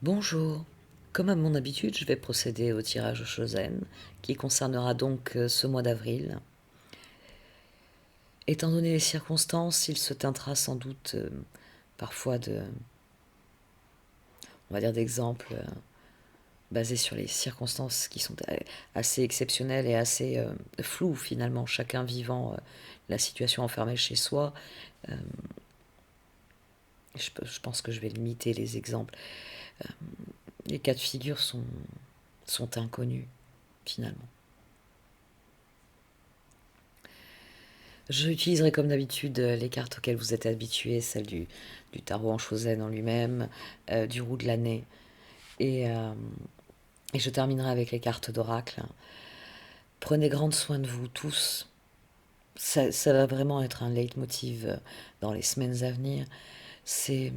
Bonjour. Comme à mon habitude, je vais procéder au tirage au Chosen, qui concernera donc ce mois d'avril. Étant donné les circonstances, il se teintera sans doute parfois on va dire, d'exemples basés sur les circonstances qui sont assez exceptionnelles et assez floues finalement, chacun vivant la situation enfermée chez soi. Euh, je pense que je vais limiter les exemples. Euh, les cas de figure sont inconnus finalement. J'utiliserai comme d'habitude les cartes auxquelles vous êtes habitués, celles du tarot en Chosen en lui-même, du roue de l'année. Et je terminerai avec les cartes d'oracle. Prenez grand soin de vous tous. Ça va vraiment être un leitmotiv dans les semaines à venir. C'est,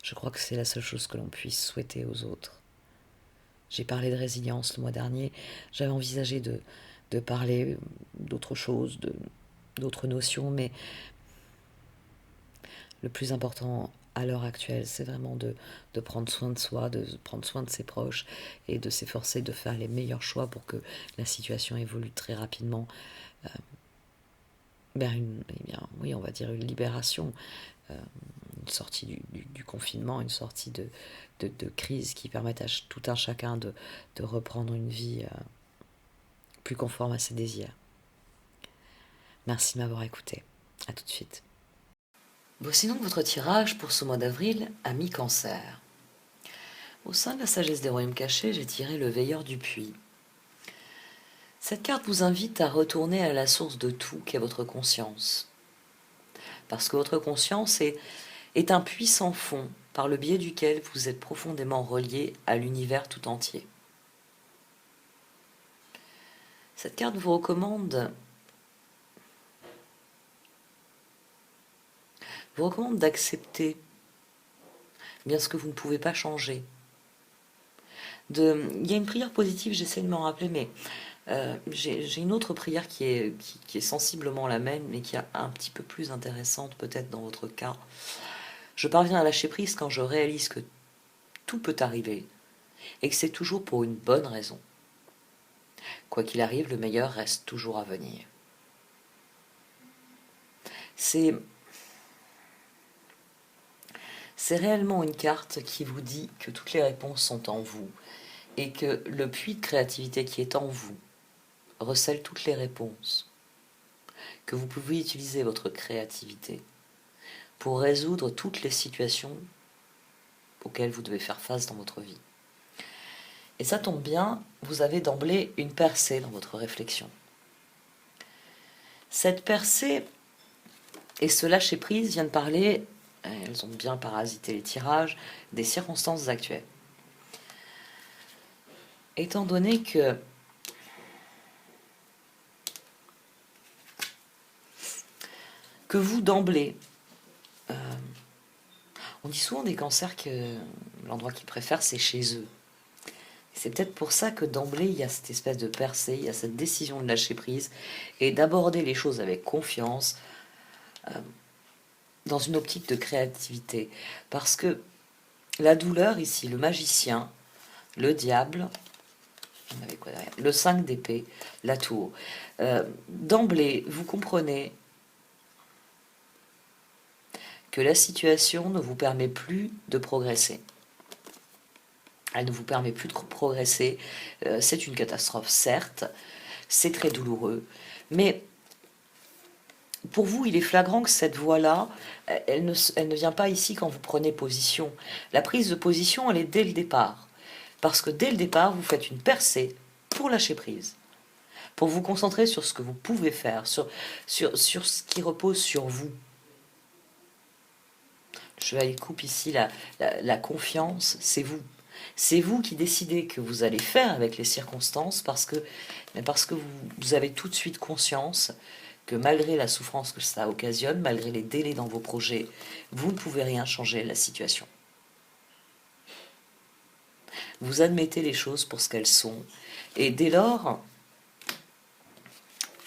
je crois que c'est la seule chose que l'on puisse souhaiter aux autres. J'ai parlé de résilience le mois dernier. J'avais envisagé de parler d'autres choses, d'autres notions, mais le plus important à l'heure actuelle, c'est vraiment de prendre soin de soi, de prendre soin de ses proches et de s'efforcer de faire les meilleurs choix pour que la situation évolue très rapidement vers eh bien, oui, on va dire une libération, euh, une sortie du confinement, une sortie de crise qui permette à tout un chacun de reprendre une vie plus conforme à ses désirs. Merci de m'avoir écouté. À tout de suite. Voici donc votre tirage pour ce mois d'avril à mi-cancer. Au sein de la sagesse des royaumes cachés, j'ai tiré le veilleur du puits. Cette carte vous invite à retourner à la source de tout qu'est votre conscience. Parce que votre conscience est un puits sans fond par le biais duquel vous êtes profondément relié à l'univers tout entier. Cette carte vous recommande d'accepter bien ce que vous ne pouvez pas changer. Il y a une prière positive, j'essaie de m'en rappeler, mais j'ai une autre prière qui est sensiblement la même, mais qui est un petit peu plus intéressante peut-être dans votre cas. Je parviens à lâcher prise quand je réalise que tout peut arriver et que c'est toujours pour une bonne raison. Quoi qu'il arrive, le meilleur reste toujours à venir. C'est réellement une carte qui vous dit que toutes les réponses sont en vous et que le puits de créativité qui est en vous recèle toutes les réponses, que vous pouvez utiliser votre créativité pour résoudre toutes les situations auxquelles vous devez faire face dans votre vie. Et ça tombe bien, vous avez d'emblée une percée dans votre réflexion. Cette percée et ce lâcher-prise viennent parler, elles ont bien parasité les tirages, des circonstances actuelles. Étant donné que vous d'emblée, on dit souvent des cancers que l'endroit qu'ils préfèrent c'est chez eux. C'est peut-être pour ça que d'emblée il y a cette espèce de percée, il y a cette décision de lâcher prise et d'aborder les choses avec confiance, dans une optique de créativité. Parce que la douleur ici, le magicien, le diable, on avait quoi derrière, le 5 d'épée, la tour. D'emblée, vous comprenez que la situation ne vous permet plus de progresser. Elle ne vous permet plus de progresser. C'est une catastrophe, certes. C'est très douloureux. Mais pour vous, il est flagrant que cette voie-là, elle ne vient pas ici quand vous prenez position. La prise de position, elle est dès le départ. Parce que dès le départ, vous faites une percée pour lâcher prise. Pour vous concentrer sur ce que vous pouvez faire, sur ce qui repose sur vous. Je coupe ici la confiance, c'est vous. C'est vous qui décidez que vous allez faire avec les circonstances parce que vous avez tout de suite conscience que malgré la souffrance que ça occasionne, malgré les délais dans vos projets, vous ne pouvez rien changer à la situation. Vous admettez les choses pour ce qu'elles sont. Et dès lors,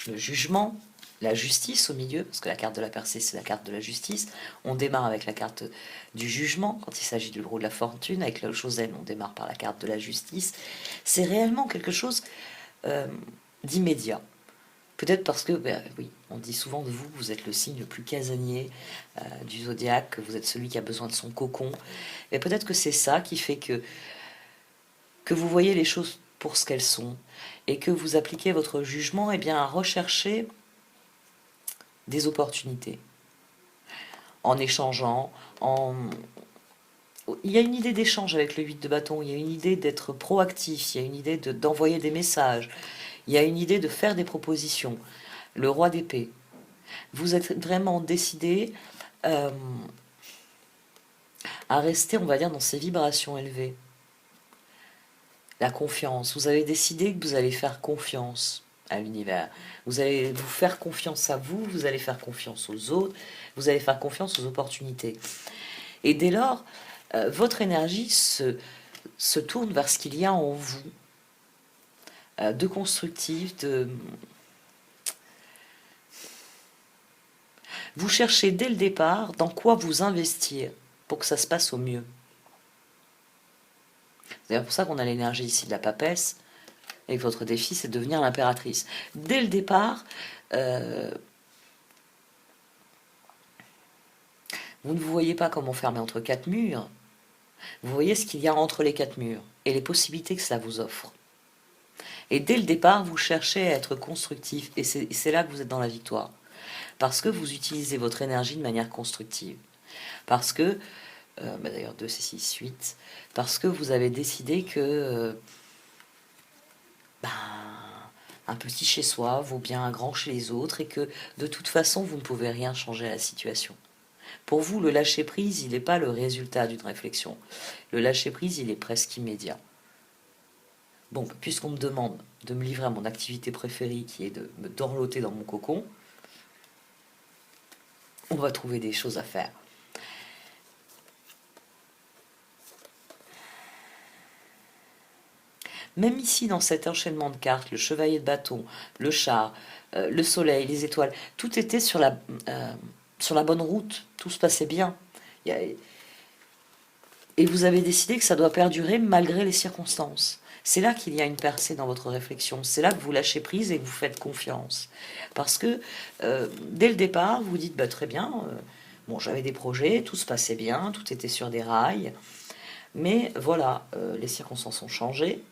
le jugement, la justice au milieu, parce que la carte de la percée, c'est la carte de la justice. On démarre avec la carte du jugement, quand il s'agit du gros de la fortune. Avec la Josène, on démarre par la carte de la justice. C'est réellement quelque chose d'immédiat. Peut-être parce que, ben, oui, on dit souvent de vous, vous êtes le signe le plus casanier du zodiaque, que vous êtes celui qui a besoin de son cocon. Mais peut-être que c'est ça qui fait que vous voyez les choses pour ce qu'elles sont et que vous appliquez votre jugement bien, à rechercher des opportunités en échangeant, il y a une idée d'échange avec le 8 de bâton, il y a une idée d'être proactif, il y a une idée d'envoyer des messages, il y a une idée de faire des propositions. Le roi d'épée. Vous êtes vraiment décidé à rester, on va dire, dans ces vibrations élevées. La confiance. Vous avez décidé que vous allez faire confiance à l'univers. Vous allez vous faire confiance à vous, vous allez faire confiance aux autres, vous allez faire confiance aux opportunités. Et dès lors, votre énergie se tourne vers ce qu'il y a en vous, de constructif, Vous cherchez dès le départ dans quoi vous investir pour que ça se passe au mieux. C'est pour ça qu'on a l'énergie ici de la papesse, et votre défi, c'est de devenir l'impératrice. Dès le départ, vous ne vous voyez pas comme enfermé entre quatre murs, vous voyez ce qu'il y a entre les quatre murs, et les possibilités que cela vous offre. Et dès le départ, vous cherchez à être constructif, et c'est là que vous êtes dans la victoire. Parce que vous utilisez votre énergie de manière constructive. Parce que, d'ailleurs 2, c'est 6, 8, parce que vous avez décidé que un petit chez soi vaut bien un grand chez les autres, et que de toute façon, vous ne pouvez rien changer à la situation. Pour vous, le lâcher-prise, il n'est pas le résultat d'une réflexion. Le lâcher-prise, il est presque immédiat. Bon, puisqu'on me demande de me livrer à mon activité préférée, qui est de me dorloter dans mon cocon, on va trouver des choses à faire. Même ici, dans cet enchaînement de cartes, le chevalier de bâton, le char, le soleil, les étoiles, tout était sur la bonne route, tout se passait bien. Et vous avez décidé que ça doit perdurer malgré les circonstances. C'est là qu'il y a une percée dans votre réflexion, c'est là que vous lâchez prise et que vous faites confiance. Parce que dès le départ, vous dites, très bien, bon, j'avais des projets, tout se passait bien, tout était sur des rails, mais voilà, les circonstances ont changé,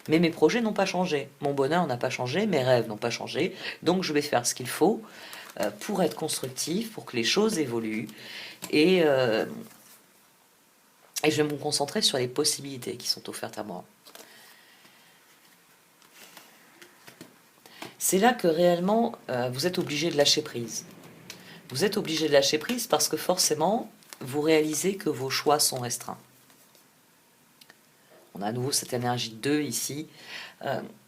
mais mes projets n'ont pas changé, mon bonheur n'a pas changé, mes rêves n'ont pas changé, donc je vais faire ce qu'il faut pour être constructif, pour que les choses évoluent, et je vais me concentrer sur les possibilités qui sont offertes à moi. C'est là que réellement, vous êtes obligé de lâcher prise. Vous êtes obligé de lâcher prise parce que forcément, vous réalisez que vos choix sont restreints. On a à nouveau cette énergie 2 ici.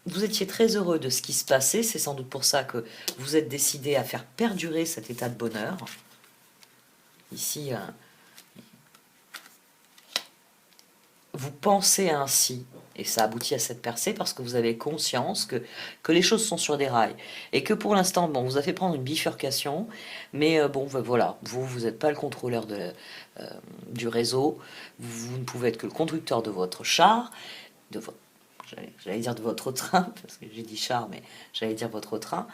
Vous étiez très heureux de ce qui se passait, c'est sans doute pour ça que vous êtes décidé à faire perdurer cet état de bonheur. Ici, vous pensez ainsi, et ça aboutit à cette percée parce que vous avez conscience que les choses sont sur des rails. Et que pour l'instant, bon, vous a fait prendre une bifurcation, mais voilà, vous n'êtes pas le contrôleur du réseau, vous ne pouvez être que le conducteur de votre char, j'allais dire de votre train, parce que j'ai dit char, mais j'allais dire votre train.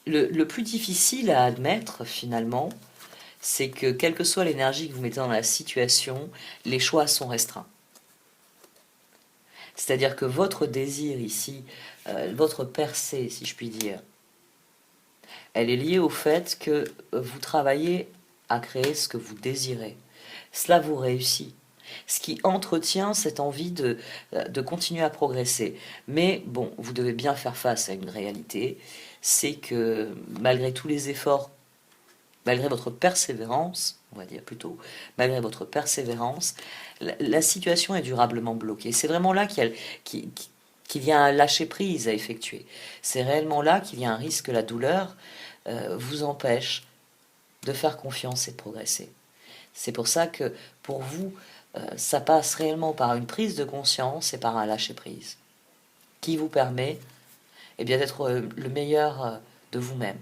Le plus difficile à admettre, finalement, c'est que, quelle que soit l'énergie que vous mettez dans la situation, les choix sont restreints. C'est-à-dire que votre désir ici, votre percée, si je puis dire, elle est liée au fait que vous travaillez à créer ce que vous désirez. Cela vous réussit. Ce qui entretient cette envie de continuer à progresser. Mais bon, vous devez bien faire face à une réalité, c'est que malgré tous les efforts, malgré votre persévérance, on va dire plutôt, malgré votre persévérance, la situation est durablement bloquée. C'est vraiment là qu'il y a un lâcher-prise à effectuer. C'est réellement là qu'il y a un risque que la douleur vous empêche de faire confiance et de progresser. C'est pour ça que, pour vous, ça passe réellement par une prise de conscience et par un lâcher-prise qui vous permet eh bien d'être le meilleur de vous-même.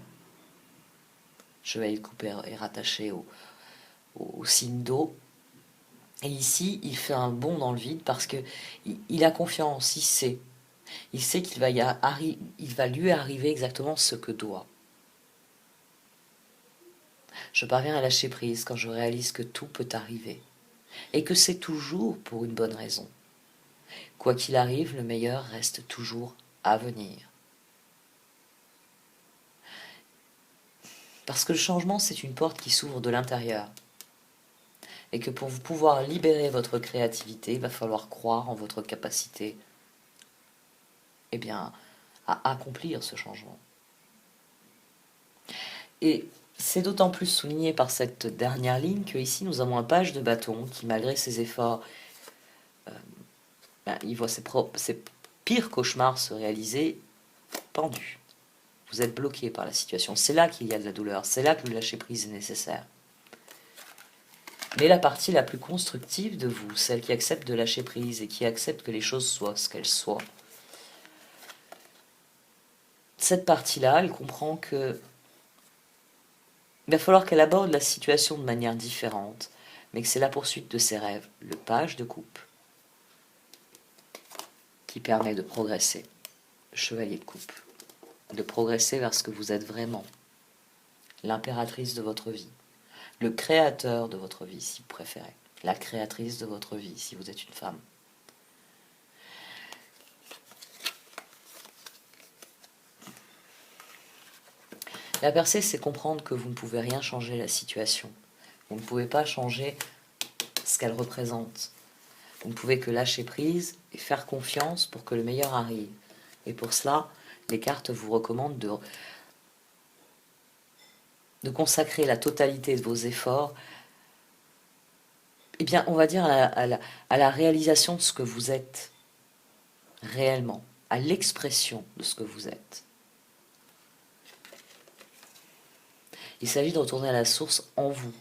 Chevalier de coupe est rattaché au signe d'eau. Et ici, il fait un bond dans le vide parce que il a confiance, il sait. Il sait qu'il va, il va lui arriver exactement ce que doit. Je parviens à lâcher prise quand je réalise que tout peut arriver et que c'est toujours pour une bonne raison. Quoi qu'il arrive, le meilleur reste toujours à venir. Parce que le changement, c'est une porte qui s'ouvre de l'intérieur. Et que pour pouvoir libérer votre créativité, il va falloir croire en votre capacité eh bien, à accomplir ce changement. Et c'est d'autant plus souligné par cette dernière ligne que ici nous avons un page de bâton qui, malgré ses efforts, il voit ses pires cauchemars se réaliser pendu. Vous êtes bloqué par la situation. C'est là qu'il y a de la douleur. C'est là que le lâcher-prise est nécessaire. Mais la partie la plus constructive de vous, celle qui accepte de lâcher prise et qui accepte que les choses soient ce qu'elles soient, cette partie-là, elle comprend que il va falloir qu'elle aborde la situation de manière différente, mais que c'est la poursuite de ses rêves, le page de coupe, qui permet de progresser, le chevalier de coupe, de progresser vers ce que vous êtes vraiment, l'impératrice de votre vie, le créateur de votre vie si vous préférez, la créatrice de votre vie si vous êtes une femme. La percée, c'est comprendre que vous ne pouvez rien changer la situation. Vous ne pouvez pas changer ce qu'elle représente. Vous ne pouvez que lâcher prise et faire confiance pour que le meilleur arrive. Et pour cela, les cartes vous recommandent de consacrer la totalité de vos efforts, eh bien, on va dire à la réalisation de ce que vous êtes réellement, à l'expression de ce que vous êtes. Il s'agit de retourner à la source en vous,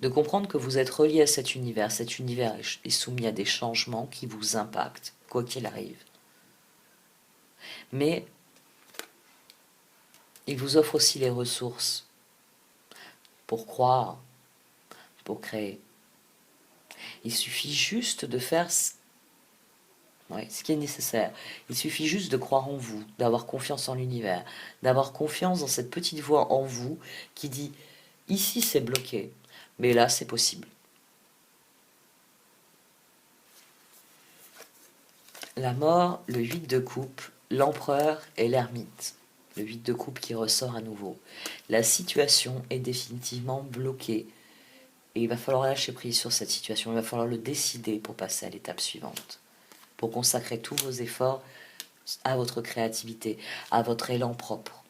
de comprendre que vous êtes relié à cet univers est soumis à des changements qui vous impactent, quoi qu'il arrive. Mais il vous offre aussi les ressources pour croire, pour créer. Il suffit juste de faire ce qui est nécessaire. Il suffit juste de croire en vous, d'avoir confiance en l'univers, d'avoir confiance dans cette petite voix en vous qui dit « ici c'est bloqué, mais là c'est possible ». La mort, le 8 de coupe, l'empereur et l'ermite. Le 8 de coupe qui ressort à nouveau. La situation est définitivement bloquée. Et il va falloir lâcher prise sur cette situation. Il va falloir le décider pour passer à l'étape suivante. Pour consacrer tous vos efforts à votre créativité, à votre élan propre.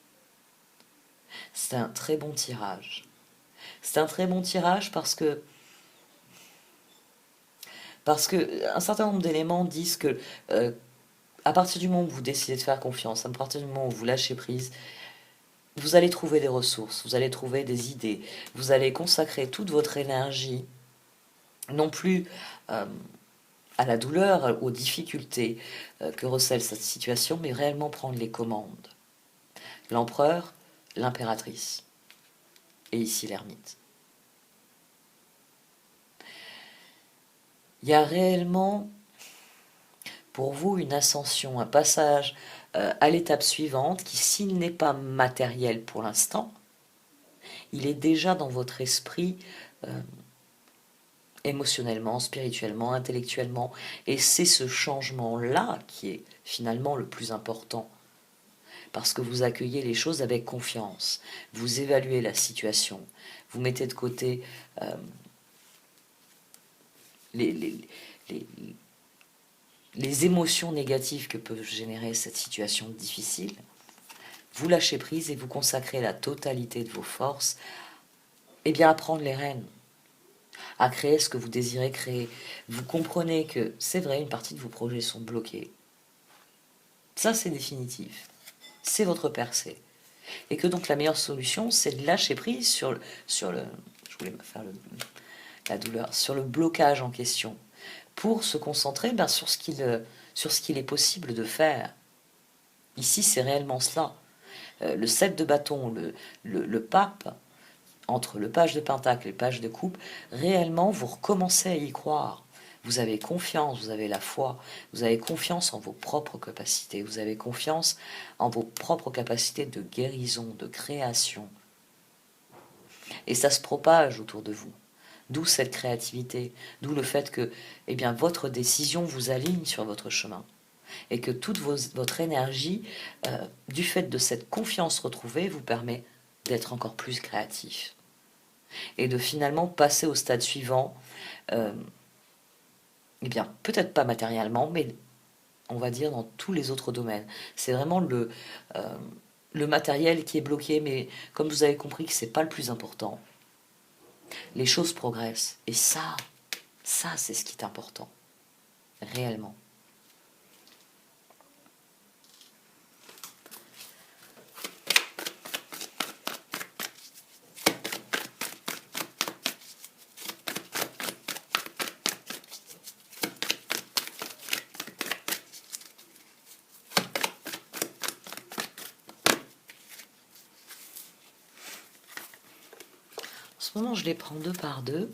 C'est un très bon tirage. C'est un très bon tirage parce que un certain nombre d'éléments disent que à partir du moment où vous décidez de faire confiance, à partir du moment où vous lâchez prise, vous allez trouver des ressources, vous allez trouver des idées, vous allez consacrer toute votre énergie, non plus à la douleur, aux difficultés que recèle cette situation, mais réellement prendre les commandes. L'empereur, l'impératrice, et ici l'ermite. Il y a réellement pour vous une ascension, un passage à l'étape suivante qui, s'il n'est pas matériel pour l'instant, il est déjà dans votre esprit émotionnellement, spirituellement, intellectuellement. Et c'est ce changement-là qui est finalement le plus important. Parce que vous accueillez les choses avec confiance, vous évaluez la situation, vous mettez de côté les émotions négatives que peut générer cette situation difficile, vous lâchez prise et vous consacrez la totalité de vos forces à prendre les rênes, à créer ce que vous désirez créer. Vous comprenez que c'est vrai, une partie de vos projets sont bloqués. Ça, c'est définitif. C'est votre percée. Et que donc la meilleure solution, c'est de lâcher prise sur le je voulais faire la douleur, sur le blocage en question, pour se concentrer sur ce qu'il est possible de faire. Ici, c'est réellement cela. Le 7 de bâton, le pape, entre le page de pentacle et le page de coupe, réellement, vous recommencez à y croire. Vous avez confiance, vous avez la foi, vous avez confiance en vos propres capacités, vous avez confiance en vos propres capacités de guérison, de création. Et ça se propage autour de vous. D'où cette créativité, d'où le fait que eh bien, votre décision vous aligne sur votre chemin. Et que toute votre énergie, du fait de cette confiance retrouvée, vous permet d'être encore plus créatif. Et de finalement passer au stade suivant, eh bien, peut-être pas matériellement, mais on va dire dans tous les autres domaines. C'est vraiment le matériel qui est bloqué, mais comme vous avez compris que c'est pas le plus important, les choses progressent. Et ça c'est ce qui est important, réellement. En ce moment, je les prends deux par deux.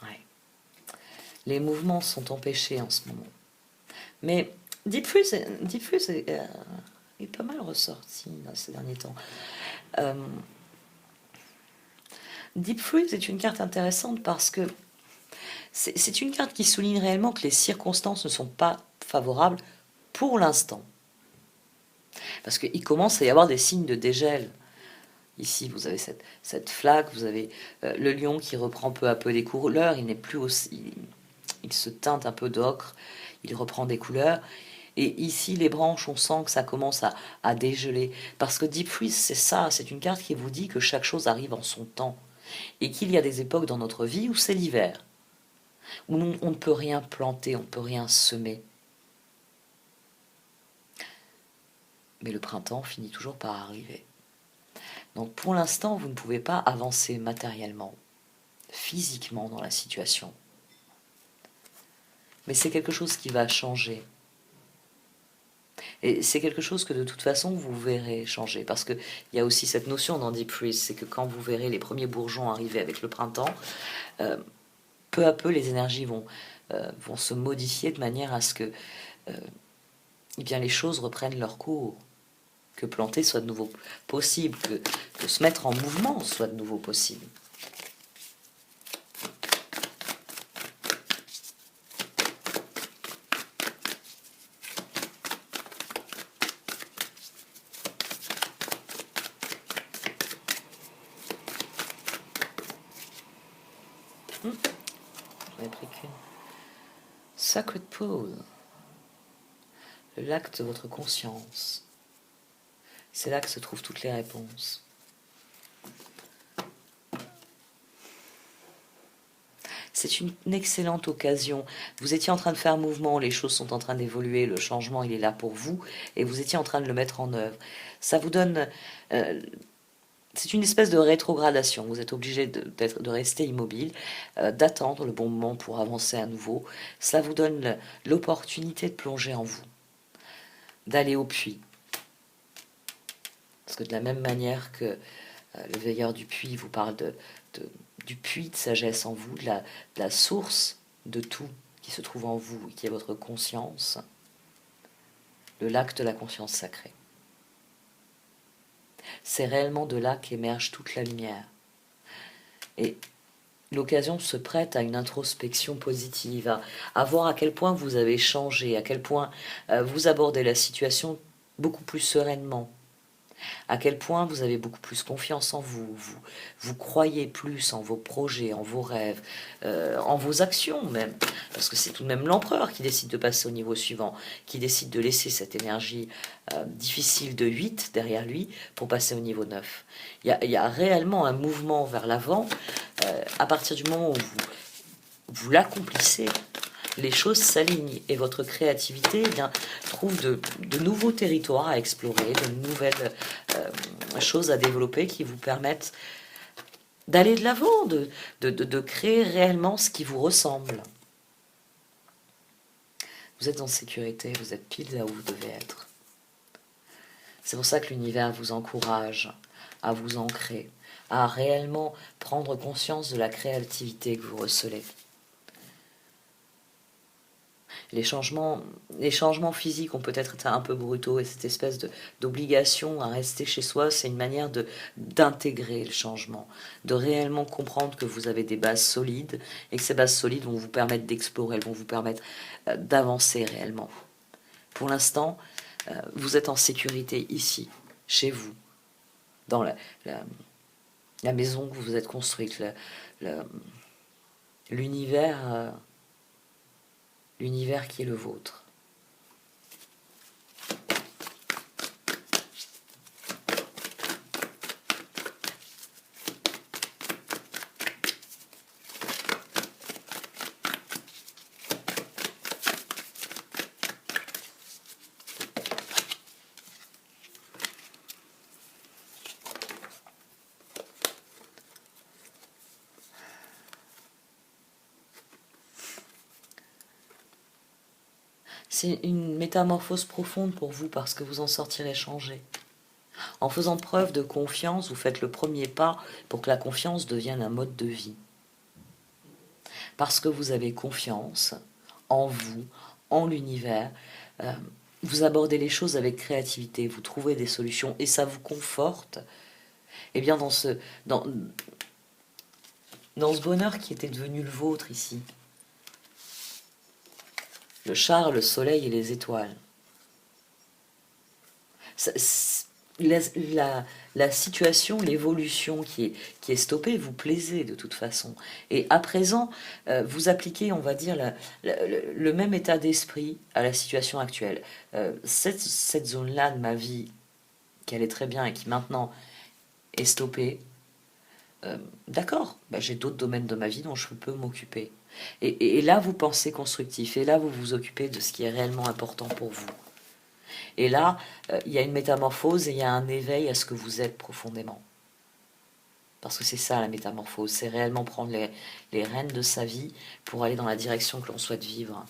Ouais. Les mouvements sont empêchés en ce moment. Mais Deep Freeze est pas mal ressorti là, ces derniers temps. Deep Freeze est une carte intéressante parce que c'est une carte qui souligne réellement que les circonstances ne sont pas favorables pour l'instant. Parce qu'il commence à y avoir des signes de dégel. Ici, vous avez cette flaque, vous avez le lion qui reprend peu à peu des couleurs, il n'est plus aussi... Il se teinte un peu d'ocre, il reprend des couleurs. Et ici, les branches, on sent que ça commence à dégeler. Parce que Deep Freeze, c'est ça, c'est une carte qui vous dit que chaque chose arrive en son temps. Et qu'il y a des époques dans notre vie où c'est l'hiver. Où on ne peut rien planter, on ne peut rien semer. Mais le printemps finit toujours par arriver. Donc pour l'instant, vous ne pouvez pas avancer matériellement, physiquement dans la situation. Mais c'est quelque chose qui va changer. Et c'est quelque chose que de toute façon vous verrez changer. Parce qu'il y a aussi cette notion dans Deep Freeze, c'est que quand vous verrez les premiers bourgeons arriver avec le printemps, peu à peu les énergies vont se modifier de manière à ce que eh bien, les choses reprennent leur cours. Que planter soit de nouveau possible, que se mettre en mouvement soit de nouveau possible. J'en ai pris qu'une. Sacred Pool. Le lac de votre conscience. C'est là que se trouvent toutes les réponses. C'est une excellente occasion. Vous étiez en train de faire mouvement, les choses sont en train d'évoluer, le changement il est là pour vous, et vous étiez en train de le mettre en œuvre. Ça vous donne... c'est une espèce de rétrogradation. Vous êtes obligé de rester immobile, d'attendre le bon moment pour avancer à nouveau. Ça vous donne l'opportunité de plonger en vous, d'aller au puits. Parce que de la même manière que le veilleur du puits vous parle du puits de sagesse en vous, de la source de tout qui se trouve en vous, qui est votre conscience, le lac de la conscience sacrée. C'est réellement de là qu'émerge toute la lumière. Et l'occasion se prête à une introspection positive, à voir à quel point vous avez changé, à quel point vous abordez la situation beaucoup plus sereinement, à quel point vous avez beaucoup plus confiance en vous, vous croyez plus en vos projets, en vos rêves, en vos actions même, parce que c'est tout de même l'empereur qui décide de passer au niveau suivant, qui décide de laisser cette énergie difficile de 8 derrière lui pour passer au niveau 9. Il y a réellement un mouvement vers l'avant, à partir du moment où vous l'accomplissez, les choses s'alignent et votre créativité trouve de nouveaux territoires à explorer, de nouvelles choses à développer qui vous permettent d'aller de l'avant, de créer réellement ce qui vous ressemble. Vous êtes en sécurité, vous êtes pile là où vous devez être. C'est pour ça que l'univers vous encourage à vous ancrer, à réellement prendre conscience de la créativité que vous recelez. Les changements physiques ont peut-être été un peu brutaux et cette espèce d'obligation à rester chez soi, c'est une manière d'intégrer le changement, de réellement comprendre que vous avez des bases solides et que ces bases solides vont vous permettre d'explorer, elles vont vous permettre d'avancer réellement. Pour l'instant, vous êtes en sécurité ici, chez vous, dans la maison que vous vous êtes construite, l'univers qui est le vôtre. C'est une métamorphose profonde pour vous parce que vous en sortirez changé. En faisant preuve de confiance, vous faites le premier pas pour que la confiance devienne un mode de vie. Parce que vous avez confiance en vous, en l'univers, vous abordez les choses avec créativité, vous trouvez des solutions et ça vous conforte. Eh bien dans ce bonheur qui était devenu le vôtre ici. Le char, le soleil et les étoiles. La situation, l'évolution qui est stoppée, vous plaisez de toute façon. Et à présent, vous appliquez, on va dire, le même état d'esprit à la situation actuelle. Cette zone-là de ma vie, qui allait très bien et qui maintenant est stoppée, d'accord, j'ai d'autres domaines de ma vie dont je peux m'occuper. Et là, vous pensez constructif, et là, vous vous occupez de ce qui est réellement important pour vous. Et là, il y a une métamorphose et il y a un éveil à ce que vous êtes profondément. Parce que c'est ça la métamorphose, c'est réellement prendre les rênes de sa vie pour aller dans la direction que l'on souhaite vivre.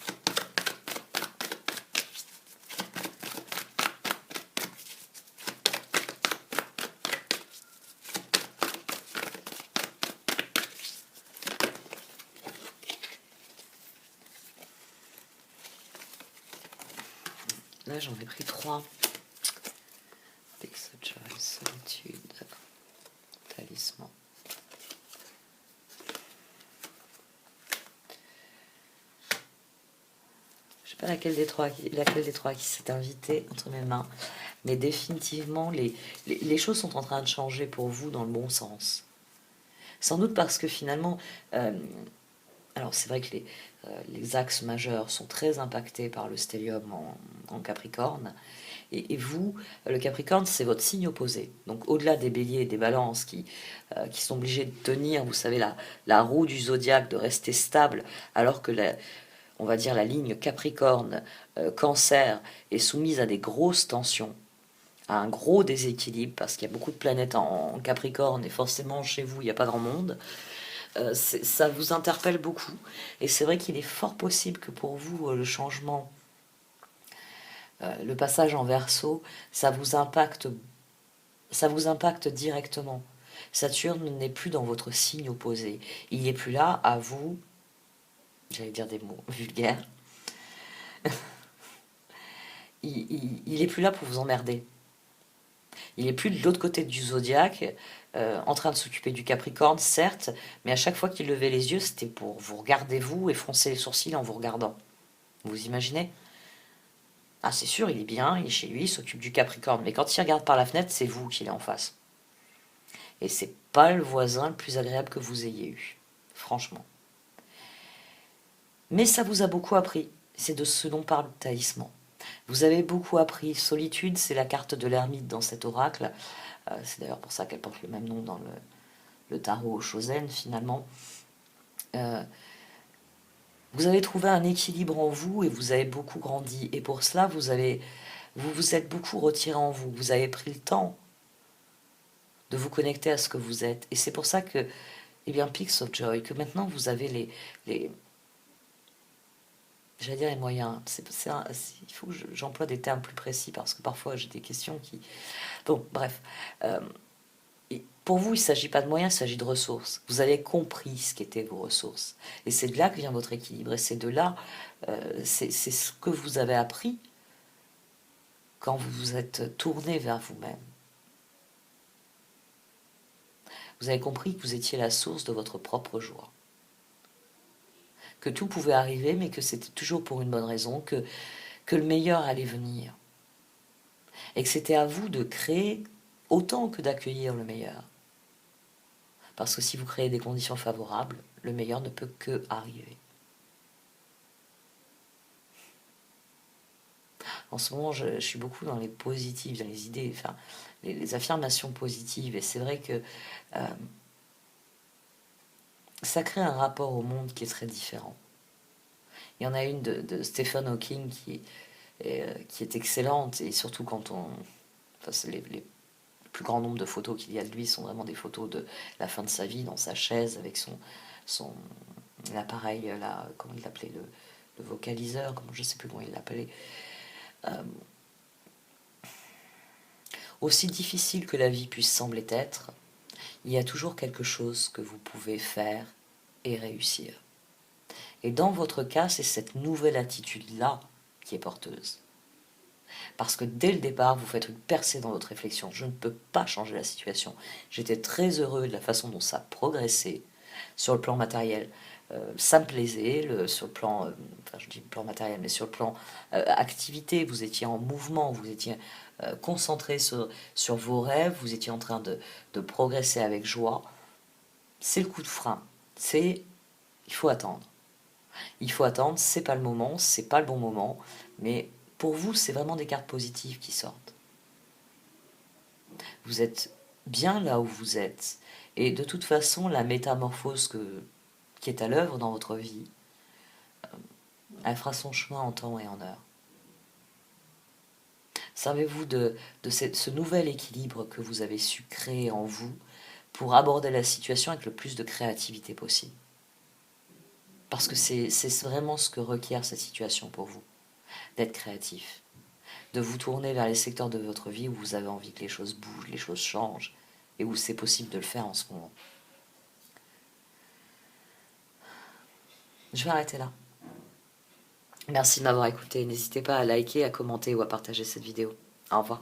Là, j'en ai pris 3. Peace of Joy, Solitude, Talisman. Je ne sais pas laquelle des trois qui s'est invitée entre mes mains, mais définitivement, les choses sont en train de changer pour vous dans le bon sens. Sans doute parce que finalement, alors c'est vrai que les axes majeurs sont très impactés par le stellium en Capricorne. Et vous, le Capricorne, c'est votre signe opposé. Donc au-delà des béliers et des balances qui sont obligés de tenir, vous savez, la roue du zodiaque, de rester stable, alors que on va dire la ligne Capricorne, Cancer, est soumise à des grosses tensions, à un gros déséquilibre, parce qu'il y a beaucoup de planètes en Capricorne, et forcément chez vous, il n'y a pas grand monde. Ça vous interpelle beaucoup. Et c'est vrai qu'il est fort possible que pour vous, le changement, le passage en Verseau, ça vous impacte directement. Saturne n'est plus dans votre signe opposé. Il n'est plus là à vous, j'allais dire des mots vulgaires, il n'est plus là pour vous emmerder. Il n'est plus de l'autre côté du zodiaque, en train de s'occuper du Capricorne, certes, mais à chaque fois qu'il levait les yeux, c'était pour vous regarder vous et froncer les sourcils en vous regardant. Vous imaginez ? Ah, c'est sûr, il est bien, il est chez lui, il s'occupe du Capricorne, mais quand il regarde par la fenêtre, c'est vous qu'il est en face. Et c'est pas le voisin le plus agréable que vous ayez eu, franchement. Mais ça vous a beaucoup appris, c'est de ce dont parle le talisman. Vous avez beaucoup appris. Solitude, c'est la carte de l'ermite dans cet oracle. C'est d'ailleurs pour ça qu'elle porte le même nom dans le tarot Shosen, finalement. Vous avez trouvé un équilibre en vous et vous avez beaucoup grandi. Et pour cela, vous vous êtes beaucoup retiré en vous. Vous avez pris le temps de vous connecter à ce que vous êtes. Et c'est pour ça que, eh bien, Peaks of Joy, que maintenant vous avez j'allais dire les moyens, il faut que j'emploie des termes plus précis parce que parfois j'ai des questions qui... Bon, bref. Euh, et pour vous, il ne s'agit pas de moyens, il s'agit de ressources. Vous avez compris ce qu'étaient vos ressources. Et c'est de là que vient votre équilibre. Et c'est de là, c'est ce que vous avez appris quand vous vous êtes tourné vers vous-même. Vous avez compris que vous étiez la source de votre propre joie. Que tout pouvait arriver, mais que c'était toujours pour une bonne raison, que le meilleur allait venir. Et que c'était à vous de créer autant que d'accueillir le meilleur. Parce que si vous créez des conditions favorables, le meilleur ne peut que arriver. En ce moment, je suis beaucoup dans les positifs, dans les idées, enfin, les affirmations positives. Et c'est vrai que ça crée un rapport au monde qui est très différent. Il y en a une de Stephen Hawking qui est excellente, et surtout quand on... Enfin, les plus grand nombre de photos qu'il y a de lui sont vraiment des photos de la fin de sa vie, dans sa chaise, avec son l'appareil, là, comment il l'appelait, le vocaliseur, comment, je ne sais plus comment il l'appelait. Aussi difficile que la vie puisse sembler être, il y a toujours quelque chose que vous pouvez faire et réussir. Et dans votre cas, c'est cette nouvelle attitude-là qui est porteuse. Parce que dès le départ, vous faites une percée dans votre réflexion. Je ne peux pas changer la situation. J'étais très heureux de la façon dont ça progressait sur le plan matériel. Ça me plaisait, sur le plan, enfin je dis plan matériel, mais sur le plan activité, vous étiez en mouvement, vous étiez concentré sur vos rêves, vous étiez en train de progresser avec joie. C'est le coup de frein. Il faut attendre. Il faut attendre, c'est pas le moment, c'est pas le bon moment, mais pour vous, c'est vraiment des cartes positives qui sortent. Vous êtes bien là où vous êtes. Et de toute façon, la métamorphose qui est à l'œuvre dans votre vie, elle fera son chemin en temps et en heure. Servez-vous de ce nouvel équilibre que vous avez su créer en vous pour aborder la situation avec le plus de créativité possible. Parce que c'est vraiment ce que requiert cette situation pour vous, d'être créatif. De vous tourner vers les secteurs de votre vie où vous avez envie que les choses bougent, les choses changent, et où c'est possible de le faire en ce moment. Je vais arrêter là. Merci de m'avoir écouté. N'hésitez pas à liker, à commenter ou à partager cette vidéo. Au revoir.